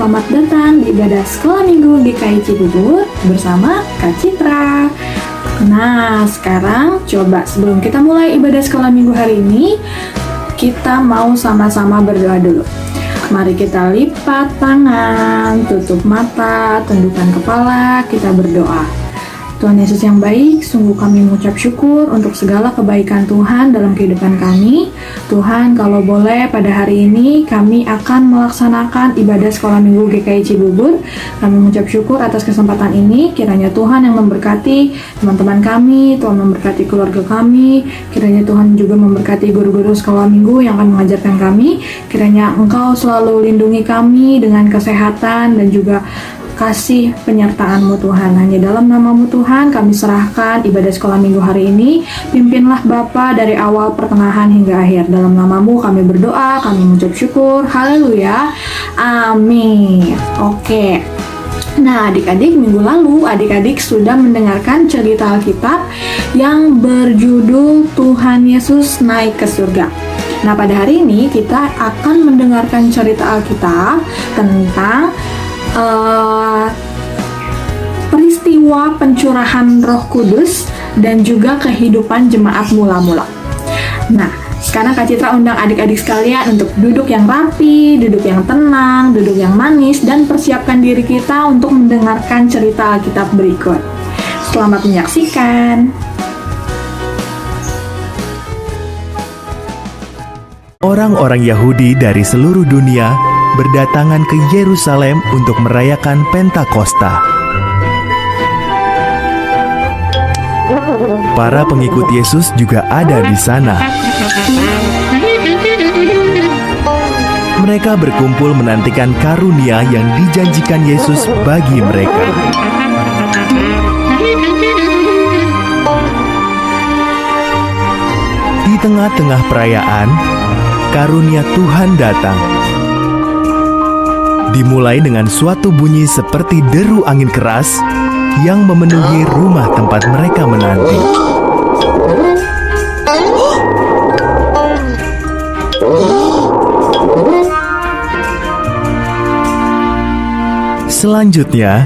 selamat datang di ibadah sekolah minggu GKI Cibubur bersama Kak Citra. Nah, sekarang coba sebelum kita mulai ibadah sekolah minggu hari ini, kita mau sama-sama berdoa dulu. Mari kita lipat tangan, tutup mata, tundukkan kepala, kita berdoa. Tuhan Yesus yang baik, sungguh kami mengucap syukur untuk segala kebaikan Tuhan dalam kehidupan kami. Tuhan, kalau boleh pada hari ini kami akan melaksanakan ibadah sekolah minggu GKI Cibubur. Kami mengucap syukur atas kesempatan ini. Kiranya Tuhan yang memberkati teman-teman kami, Tuhan memberkati keluarga kami. Kiranya Tuhan juga memberkati guru-guru sekolah minggu yang akan mengajarkan kami. Kiranya Engkau selalu lindungi kami dengan kesehatan dan juga kasih penyertaan-Mu Tuhan. Hanya dalam nama-Mu Tuhan kami serahkan ibadah sekolah minggu hari ini. Pimpinlah Bapa dari awal, pertengahan hingga akhir. Dalam nama-Mu kami berdoa, kami mengucap syukur. Haleluya. Amin. Oke. Nah, adik-adik, minggu lalu adik-adik sudah mendengarkan cerita Alkitab yang berjudul Tuhan Yesus naik ke surga. Nah, pada hari ini kita akan mendengarkan cerita Alkitab tentang peristiwa pencurahan Roh Kudus dan juga kehidupan jemaat mula-mula. Nah, sekarang Kak Citra undang adik-adik sekalian untuk duduk yang rapi, duduk yang tenang, duduk yang manis, dan persiapkan diri kita untuk mendengarkan cerita Alkitab berikut. Selamat menyaksikan. Orang-orang Yahudi dari seluruh dunia berdatangan ke Yerusalem untuk merayakan Pentakosta. Para pengikut Yesus juga ada di sana. Mereka berkumpul menantikan karunia yang dijanjikan Yesus bagi mereka. Di tengah-tengah perayaan, karunia Tuhan datang. Dimulai dengan suatu bunyi seperti deru angin keras yang memenuhi rumah tempat mereka menanti. Selanjutnya,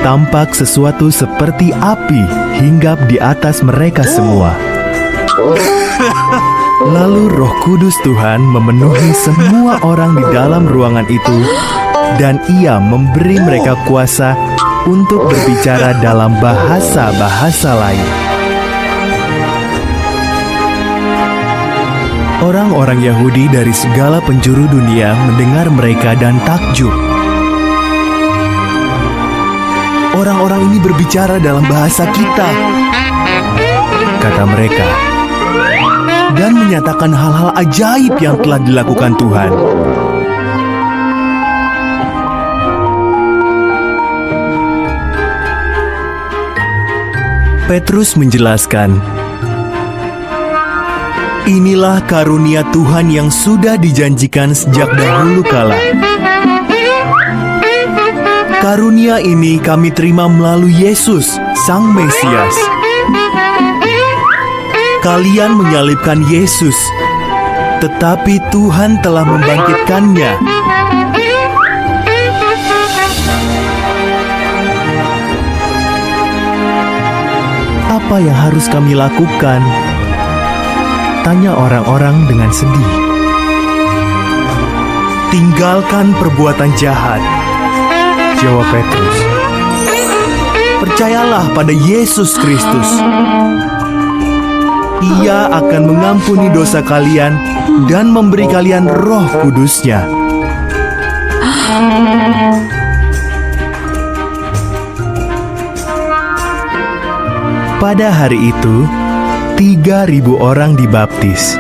tampak sesuatu seperti api hinggap di atas mereka semua. Lalu Roh Kudus Tuhan memenuhi semua orang di dalam ruangan itu, dan Ia memberi mereka kuasa untuk berbicara dalam bahasa-bahasa lain. Orang-orang Yahudi dari segala penjuru dunia mendengar mereka dan takjub. Orang-orang ini berbicara dalam bahasa kita, kata mereka, dan menyatakan hal-hal ajaib yang telah dilakukan Tuhan. Petrus menjelaskan, inilah karunia Tuhan yang sudah dijanjikan sejak dahulu kala. Karunia ini kami terima melalui Yesus, Sang Mesias. Kalian menyalibkan Yesus, tetapi Tuhan telah membangkitkannya. Apa yang harus kami lakukan? Tanya orang-orang dengan sedih. Tinggalkan perbuatan jahat, jawab Petrus. Percayalah pada Yesus Kristus. Ia akan mengampuni dosa kalian dan memberi kalian Roh Kudus-Nya. Pada hari itu, 3.000 orang dibaptis.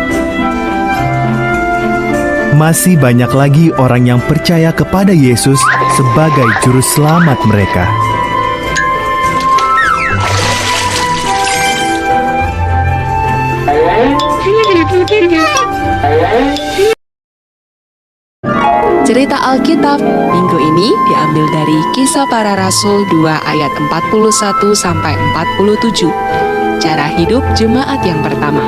Masih banyak lagi orang yang percaya kepada Yesus sebagai juru selamat mereka. Cerita Alkitab minggu ini diambil dari Kisah Para Rasul 2 ayat 41 sampai 47. Cara hidup jemaat yang pertama.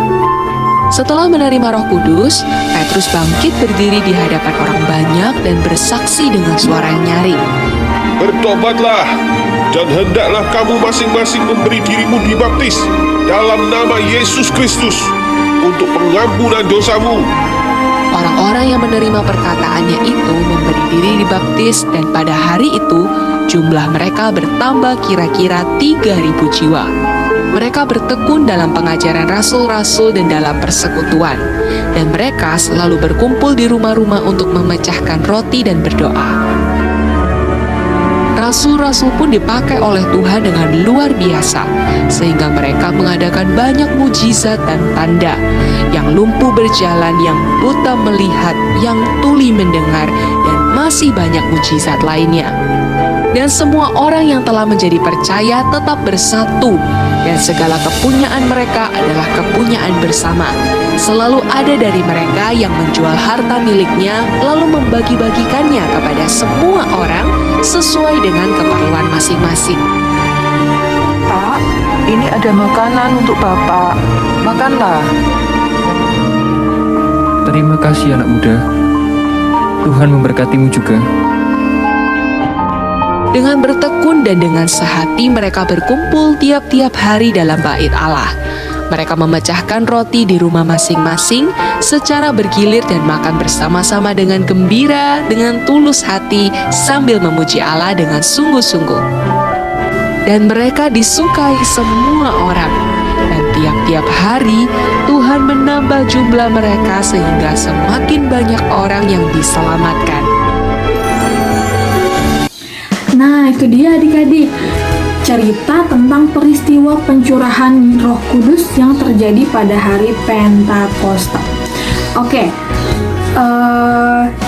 Setelah menerima Roh Kudus, Petrus bangkit berdiri di hadapan orang banyak dan bersaksi dengan suara yang nyaring. Bertobatlah, dan hendaklah kamu masing-masing memberi dirimu dibaptis dalam nama Yesus Kristus untuk pengampunan dosamu. Orang-orang yang menerima perkataannya itu memberi diri dibaptis, dan pada hari itu jumlah mereka bertambah kira-kira 3.000 jiwa. Mereka bertekun dalam pengajaran rasul-rasul dan dalam persekutuan, dan mereka selalu berkumpul di rumah-rumah untuk memecahkan roti dan berdoa. Rasul-rasul pun dipakai oleh Tuhan dengan luar biasa, sehingga mereka mengadakan banyak mujizat dan tanda. Yang lumpuh berjalan, yang buta melihat, yang tuli mendengar, dan masih banyak mujizat lainnya. Dan semua orang yang telah menjadi percaya tetap bersatu, dan segala kepunyaan mereka adalah kepunyaan bersama. Selalu ada dari mereka yang menjual harta miliknya, lalu membagi-bagikannya kepada semua orang sesuai dengan keperluan masing-masing. Pak, ini ada makanan untuk Bapak. Makanlah. Terima kasih anak muda. Tuhan memberkatimu juga. Dengan bertekun dan dengan sehati mereka berkumpul tiap-tiap hari dalam bait Allah. Mereka memecahkan roti di rumah masing-masing secara bergilir dan makan bersama-sama dengan gembira, dengan tulus hati, sambil memuji Allah dengan sungguh-sungguh. Dan mereka disukai semua orang. Dan tiap-tiap hari Tuhan menambah jumlah mereka sehingga semakin banyak orang yang diselamatkan. Nah, itu dia adik-adik, cerita tentang peristiwa pencurahan Roh Kudus yang terjadi pada hari Pentakosta. Oke,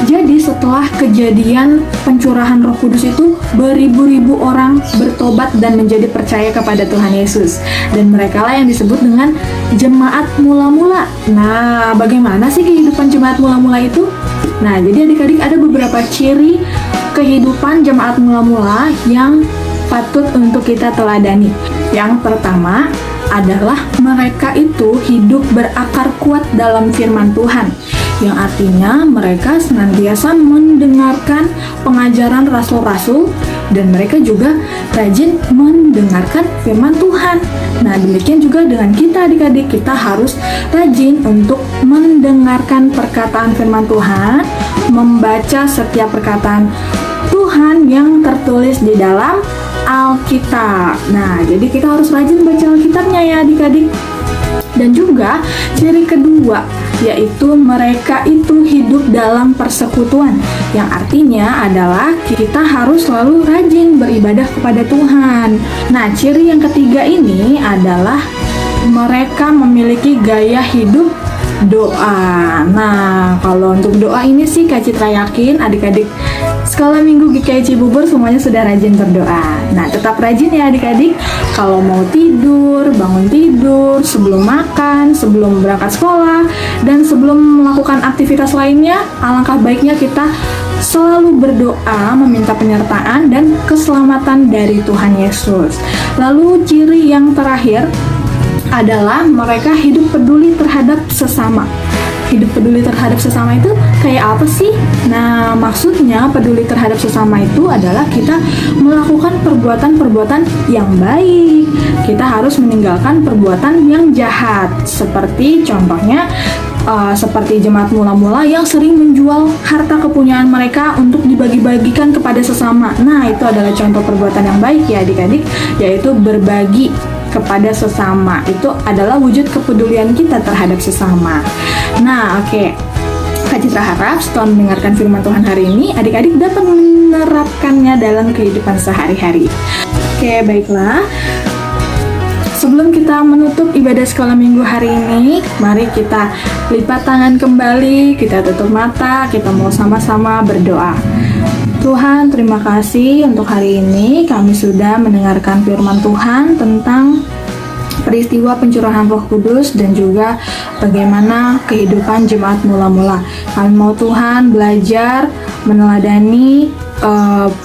jadi setelah kejadian pencurahan Roh Kudus itu, beribu-ribu orang bertobat dan menjadi percaya kepada Tuhan Yesus. Dan mereka lah yang disebut dengan jemaat mula-mula. Nah, bagaimana sih kehidupan jemaat mula-mula itu? Nah, jadi adik-adik ada beberapa ciri kehidupan jemaat mula-mula yang patut untuk kita teladani. Yang pertama adalah mereka itu hidup berakar kuat dalam firman Tuhan, yang artinya mereka senantiasa mendengarkan pengajaran rasul-rasul dan mereka juga rajin mendengarkan firman Tuhan. Nah, demikian juga dengan kita adik-adik, kita harus rajin untuk mendengarkan perkataan firman Tuhan, membaca setiap perkataan Tuhan yang tertulis di dalam Alkitab. Nah, jadi kita harus rajin baca Alkitabnya ya adik-adik. Dan juga ciri kedua, yaitu mereka itu hidup dalam persekutuan, yang artinya adalah kita harus selalu rajin beribadah kepada Tuhan. Nah, ciri yang ketiga ini adalah mereka memiliki gaya hidup doa. Nah, kalau untuk doa ini sih Kak Citra yakin adik-adik Sekolah Minggu GKI Cibubur semuanya sudah rajin berdoa. Nah, tetap rajin ya adik-adik. Kalau mau tidur, bangun tidur, sebelum makan, sebelum berangkat sekolah, dan sebelum melakukan aktivitas lainnya, alangkah baiknya kita selalu berdoa meminta penyertaan dan keselamatan dari Tuhan Yesus. Lalu ciri yang terakhir adalah mereka hidup peduli terhadap sesama. Hidup peduli terhadap sesama itu kayak apa sih? Nah, maksudnya peduli terhadap sesama itu adalah kita melakukan perbuatan-perbuatan yang baik. Kita harus meninggalkan perbuatan yang jahat. Seperti contohnya, seperti jemaat mula-mula yang sering menjual harta kepunyaan mereka untuk dibagi-bagikan kepada sesama. Nah, itu adalah contoh perbuatan yang baik ya adik-adik, yaitu berbagi kepada sesama. Itu adalah wujud kepedulian kita terhadap sesama. Nah, oke. Kak Citra harap setelah mendengarkan firman Tuhan hari ini, adik-adik dapat menerapkannya dalam kehidupan sehari-hari. Oke, baiklah. Sebelum kita menutup ibadah sekolah minggu hari ini, mari kita lipat tangan kembali, kita tutup mata, kita mau sama-sama berdoa. Tuhan, terima kasih untuk hari ini kami sudah mendengarkan firman Tuhan tentang peristiwa pencurahan Roh Kudus dan juga bagaimana kehidupan jemaat mula-mula. Kami mau Tuhan belajar meneladani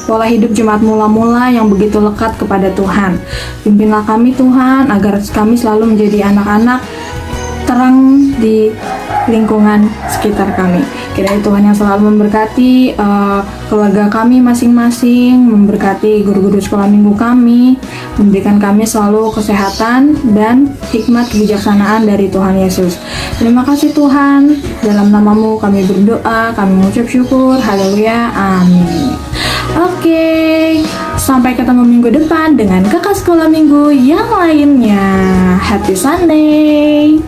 pola hidup jemaat mula-mula yang begitu lekat kepada Tuhan. Pimpinlah kami Tuhan agar kami selalu menjadi anak-anak terang di lingkungan sekitar kami. Kiranya Tuhan yang selalu memberkati keluarga kami masing-masing, memberkati guru-guru sekolah minggu kami, memberikan kami selalu kesehatan dan hikmat kebijaksanaan dari Tuhan Yesus. Terima kasih Tuhan, dalam nama-Mu kami berdoa, kami mengucap syukur, haleluya, amin. Oke, sampai ketemu minggu depan dengan kakak sekolah minggu yang lainnya. Happy Sunday!